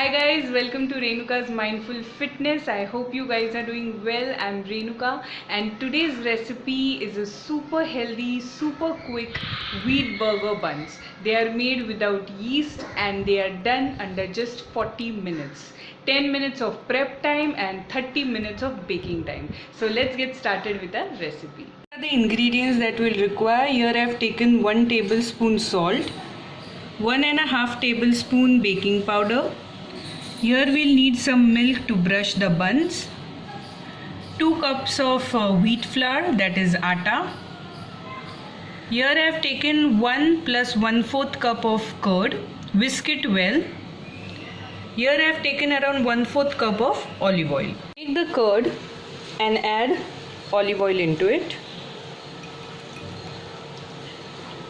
Hi guys, welcome to Renuka's Mindful Fitness. I hope you guys are doing well. I'm Renuka and today's recipe is a super healthy, super quick wheat burger buns. They are made without yeast and they are done under just 40 minutes. 10 minutes of prep time and 30 minutes of baking time. So let's get started with our recipe. The ingredients that we'll require: here I have taken 1 tablespoon salt, 1.5 tablespoon baking powder. Here we'll need some milk to brush the buns, 2 cups of wheat flour, that is atta. Here I have taken 1 plus 1/4 cup of curd, whisk it well. Here I have taken around 1/4 cup of olive oil. Take the curd and add olive oil into it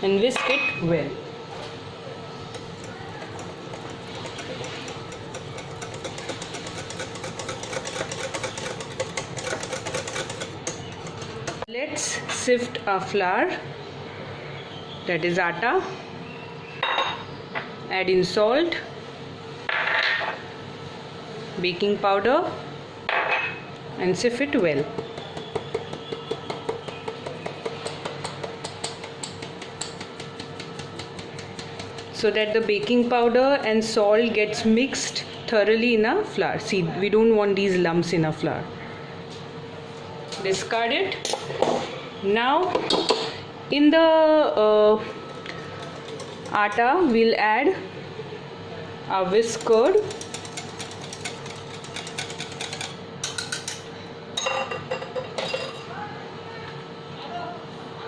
and whisk it well. Let's sift our flour, that is atta, add in salt, baking powder and sift it well. So that the baking powder and salt gets mixed thoroughly in our flour. See, we don't want these lumps in our flour. Discard it. Now in the atta we'll add our whisk curd,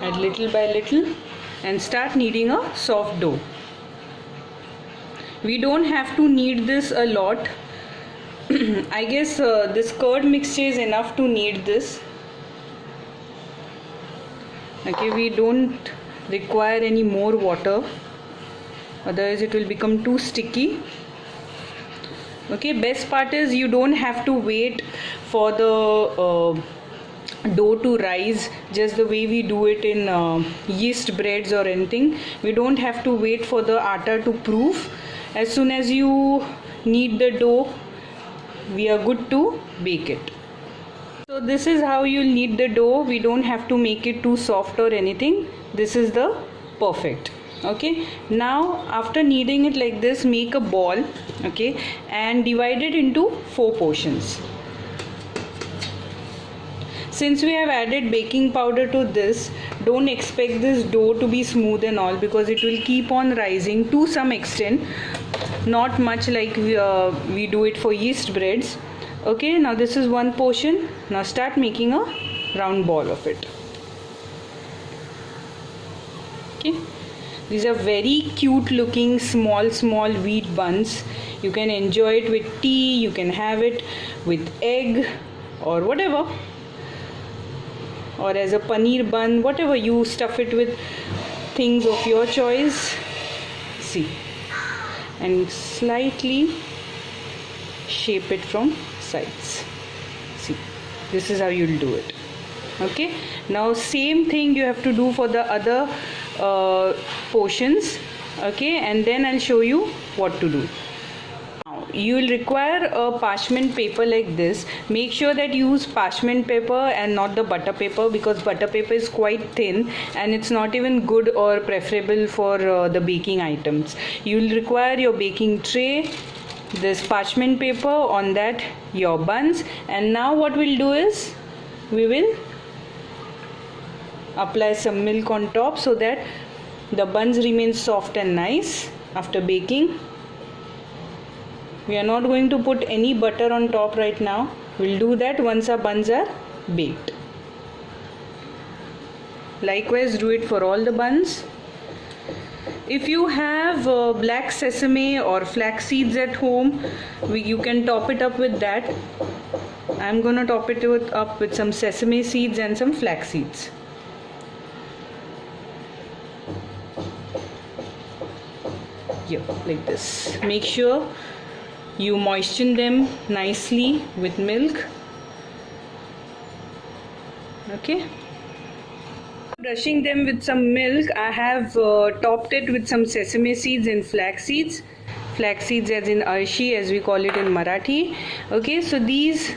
add little by little and start kneading a soft dough. We don't have to knead this a lot. I guess this curd mixture is enough to knead this. Okay, we don't require any more water, otherwise it will become too sticky. Okay, best part is you don't have to wait for the dough to rise just the way we do it in yeast breads or anything. We don't have to wait for the atta to proof. As soon as you knead the dough, we are good to bake it. So this is how you'll knead the dough. We don't have to make it too soft or anything. This is the perfect. Okay, now after kneading it like this, make a ball, okay, and divide it into 4 portions. Since we have added baking powder to this, don't expect this dough to be smooth and all, because it will keep on rising to some extent, not much like we do it for yeast breads. Okay, now this is 1 portion. Now start making a round ball of it. Okay, these are very cute looking small wheat buns. You can enjoy it with tea, you can have it with egg or whatever, or as a paneer bun, whatever you stuff it with, things of your choice. See, and slightly shape it from sides. See, this is how you'll do it. Okay, now same thing you have to do for the other portions. Okay, and then I'll show you what to do. Now you will require a parchment paper like this. Make sure that you use parchment paper and not the butter paper, because butter paper is quite thin and it's not even good or preferable for the baking items. You will require your baking tray, this parchment paper, on that your buns, and now what we'll do is we will apply some milk on top so that the buns remain soft and nice after baking. We are not going to put any butter on top right now. We'll do that once our buns are baked. Likewise, do it for all the buns. If you have black sesame or flax seeds at home, you can top it up with that. I'm gonna top it up with some sesame seeds and some flax seeds. Yeah, like this. Make sure you moisten them nicely with milk. Okay. Brushing them with some milk, I have topped it with some sesame seeds and flax seeds. flax seeds, as in arshi, as we call it in Marathi. Okay, so these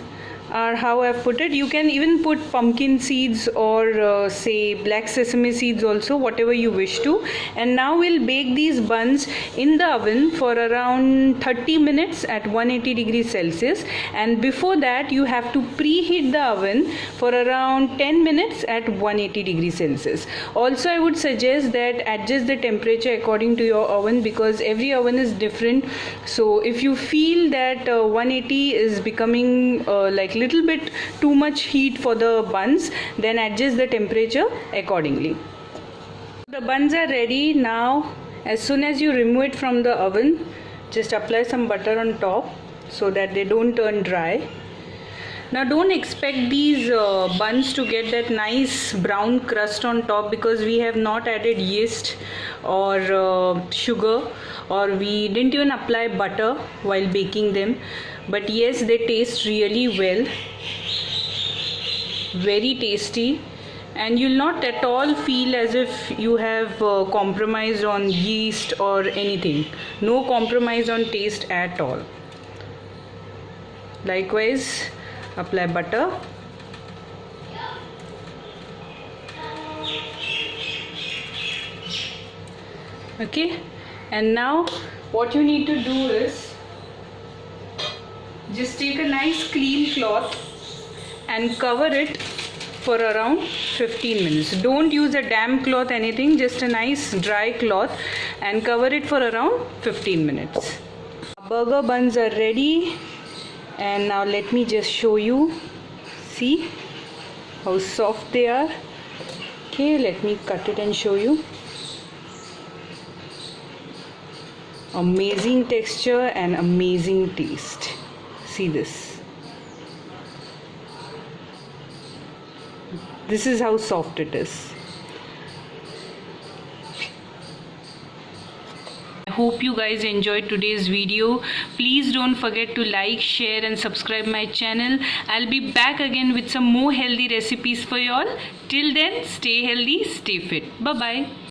are how I've put it. You can even put pumpkin seeds or say black sesame seeds also, whatever you wish to. And now we'll bake these buns in the oven for around 30 minutes at 180 degrees Celsius. And before that you have to preheat the oven for around 10 minutes at 180 degrees Celsius. Also, I would suggest that adjust the temperature according to your oven, because every oven is different. So if you feel that 180 is becoming like little bit too much heat for the buns, then adjust the temperature accordingly. The buns are ready now. As soon as you remove it from the oven, just apply some butter on top so that they don't turn dry. Now don't expect these buns to get that nice brown crust on top, because we have not added yeast or sugar, or we didn't even apply butter while baking them. But yes, they taste really well, very tasty, and you'll not at all feel as if you have compromised on yeast or anything. No compromise on taste at all. Likewise, apply butter. Okay, and now what you need to do is just take a nice clean cloth and cover it for around 15 minutes. Don't use a damp cloth, anything, just a nice dry cloth, and cover it for around 15 minutes. Burger buns are ready, and now let me just show you. See how soft they are. Okay, let me cut it and show you. Amazing texture and amazing taste. See this. This is how soft it is. I hope you guys enjoyed today's video. Please don't forget to like, share and subscribe my channel. I'll be back again with some more healthy recipes for you all. Till then, stay healthy, stay fit. Bye bye.